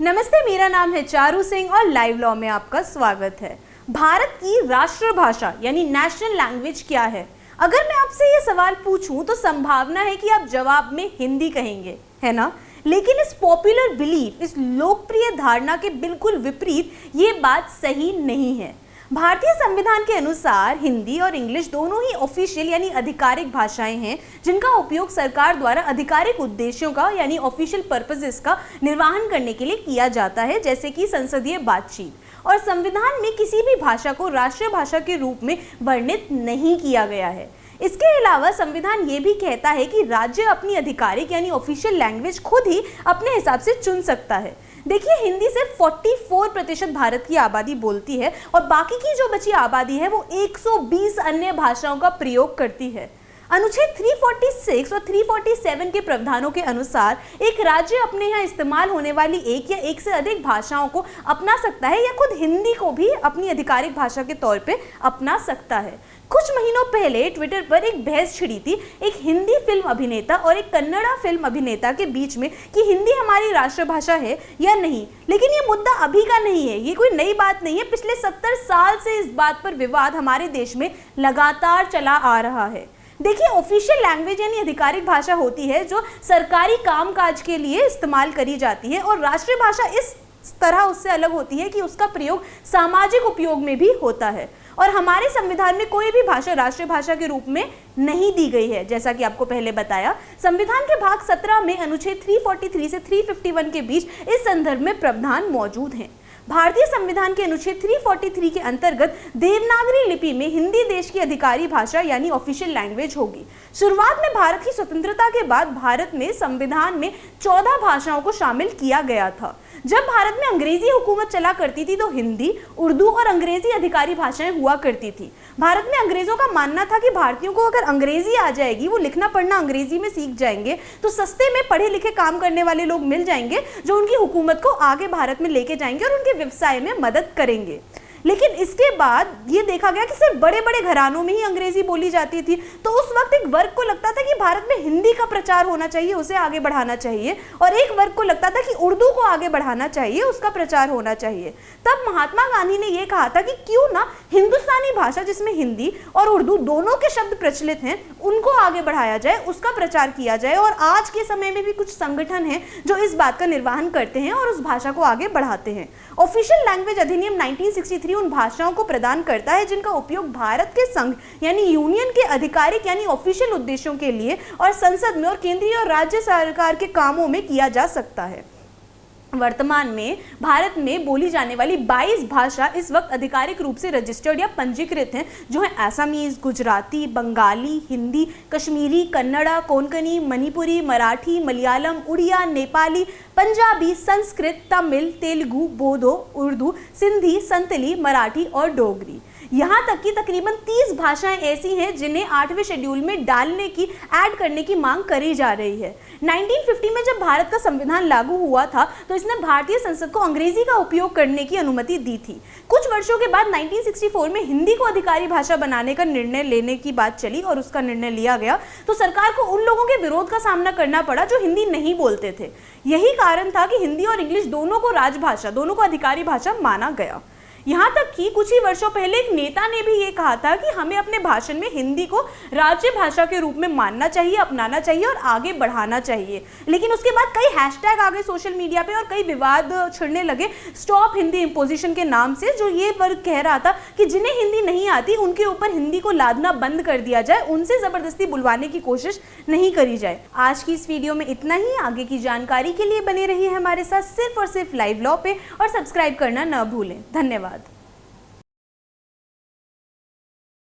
नमस्ते, मेरा नाम है चारू सिंह और लाइव लॉ में आपका स्वागत है। भारत की राष्ट्रभाषा यानी नेशनल लैंग्वेज क्या है? अगर मैं आपसे ये सवाल पूछूं तो संभावना है कि आप जवाब में हिंदी कहेंगे, है ना? लेकिन इस पॉपुलर बिलीफ, इस लोकप्रिय धारणा के बिल्कुल विपरीत ये बात सही नहीं है। भारतीय संविधान के अनुसार हिंदी और इंग्लिश दोनों ही ऑफिशियल यानी आधिकारिक भाषाएं हैं, जिनका उपयोग सरकार द्वारा आधिकारिक उद्देश्यों का यानी ऑफिशियल पर्पसेस का निर्वहन करने के लिए किया जाता है, जैसे कि संसदीय बातचीत। और संविधान में किसी भी भाषा को राष्ट्रीय भाषा के रूप में वर्णित नहीं किया गया है। इसके अलावा संविधान ये भी कहता है कि राज्य अपनी आधिकारिक यानी ऑफिशियल लैंग्वेज खुद ही अपने हिसाब से चुन सकता है। देखिए, हिंदी से 44% भारत की आबादी बोलती है और बाकी की जो बची आबादी है वो 120 अन्य भाषाओं का प्रयोग करती है। अनुच्छेद 346 और 347 के प्रावधानों के अनुसार एक राज्य अपने यहाँ इस्तेमाल होने वाली एक या एक से अधिक भाषाओं को अपना सकता है या खुद हिंदी को भी अपनी आधिकारिक भाषा के तौर पे अपना सकता है। कुछ महीनों पहले ट्विटर पर एक बहस छिड़ी थी एक हिंदी फिल्म अभिनेता और एक कन्नड़ा फिल्म अभिनेता के बीच में कि हिंदी हमारी राष्ट्रभाषा है या नहीं। लेकिन ये मुद्दा अभी का नहीं है, ये कोई नई बात नहीं है। पिछले 70 साल से इस बात पर विवाद हमारे देश में लगातार चला आ रहा है। देखिए, ऑफिशियल लैंग्वेज यानी आधिकारिक भाषा होती है जो सरकारी कामकाज के लिए इस्तेमाल करी जाती है, और राष्ट्रीय भाषा इस तरह उससे अलग होती है कि उसका प्रयोग सामाजिक उपयोग में भी होता है। और हमारे संविधान में कोई भी भाषा राष्ट्रीय भाषा के रूप में नहीं दी गई है। जैसा कि आपको पहले बताया, संविधान के भाग 17 में अनुच्छेद 343 से 351 के बीच इस संदर्भ में प्रावधान मौजूद हैं। भारतीय संविधान के अनुच्छेद 343 के अंतर्गत देवनागरी लिपि में हिंदी देश की अधिकारी भाषा यानी ऑफिशियल लैंग्वेज होगी। शुरुआत में भारत की स्वतंत्रता के बाद भारत में संविधान में 14 भाषाओं को शामिल किया गया था। जब भारत में अंग्रेजी हुकूमत चला करती थी तो हिंदी, उर्दू और अंग्रेजी अधिकारी भाषाएं हुआ करती थी। भारत में अंग्रेजों का मानना था कि भारतीयों को अगर अंग्रेजी आ जाएगी, वो लिखना पढ़ना अंग्रेजी में सीख जाएंगे, तो सस्ते में पढ़े लिखे काम करने वाले लोग मिल जाएंगे जो उनकी हुकूमत को आगे भारत में लेके जाएंगे और उनके व्यवसाय में मदद करेंगे। लेकिन इसके बाद ये देखा गया कि सिर्फ बड़े बड़े घरानों में ही अंग्रेजी बोली जाती थी, तो उस वक्त एक वर्ग को लगता था कि भारत में हिंदी का प्रचार होना चाहिए, उसे आगे बढ़ाना चाहिए, और एक वर्ग को लगता था कि उर्दू को आगे बढ़ाना चाहिए, उसका प्रचार होना चाहिए। तब महात्मा गांधी ने यह कहा था कि क्यों ना हिंदुस्तानी भाषा जिसमें हिंदी और उर्दू दोनों के शब्द प्रचलित हैं, उनको आगे बढ़ाया जाए, उसका प्रचार किया जाए। और आज के समय में भी कुछ संगठन हैं जो इस बात का निर्वहन करते हैं और उस भाषा को आगे बढ़ाते हैं। ऑफिशियल लैंग्वेज अधिनियम 1963 उन भाषाओं को प्रदान करता है जिनका उपयोग भारत के संघ यानी यूनियन के आधिकारिक यानी ऑफिशियल उद्देश्यों के लिए और संसद में और केंद्रीय और राज्य सरकार के कामों में किया जा सकता है। वर्तमान में भारत में बोली जाने वाली 22 भाषा इस वक्त आधिकारिक रूप से रजिस्टर्ड या पंजीकृत हैं, जो है असमीज, गुजराती, बंगाली, हिंदी, कश्मीरी, कन्नड़ा, कोंकणी, मणिपुरी, मराठी, मलयालम, उड़िया, नेपाली, पंजाबी, संस्कृत, तमिल, तेलुगु, बोडो, उर्दू, सिंधी, संतली, मराठी और डोगरी। यहाँ तक कि तकरीबन 30 भाषाएं ऐसी हैं जिन्हें 8वें शेड्यूल में डालने की, ऐड करने की मांग करी जा रही है। 1950 में जब भारत का संविधान लागू हुआ था तो इसने भारतीय संसद को अंग्रेजी का उपयोग करने की अनुमति दी थी। कुछ वर्षों के बाद 1964 में हिंदी को अधिकारी भाषा बनाने का निर्णय लेने की बात चली और उसका निर्णय लिया गया, तो सरकार को उन लोगों के विरोध का सामना करना पड़ा जो हिंदी नहीं बोलते थे। यही कारण था कि हिंदी और इंग्लिश दोनों को राजभाषा, दोनों को अधिकारी भाषा माना गया। यहाँ तक कि कुछ ही वर्षों पहले एक नेता ने भी ये कहा था कि हमें अपने भाषण में हिंदी को राज्य भाषा के रूप में मानना चाहिए, अपनाना चाहिए और आगे बढ़ाना चाहिए। लेकिन उसके बाद कई हैशटैग आ गए सोशल मीडिया पे और कई विवाद छिड़ने लगे स्टॉप हिंदी इम्पोजिशन के नाम से, जो ये वर्ग कह रहा था कि जिन्हें हिंदी नहीं आती उनके ऊपर हिंदी को लादना बंद कर दिया जाए, उनसे जबरदस्ती बुलवाने की कोशिश नहीं करी जाए। आज की इस वीडियो में इतना ही। आगे की जानकारी के लिए बने रहिए हमारे साथ सिर्फ और सिर्फ लाइव लॉ पे और सब्सक्राइब करना न भूलें। धन्यवाद।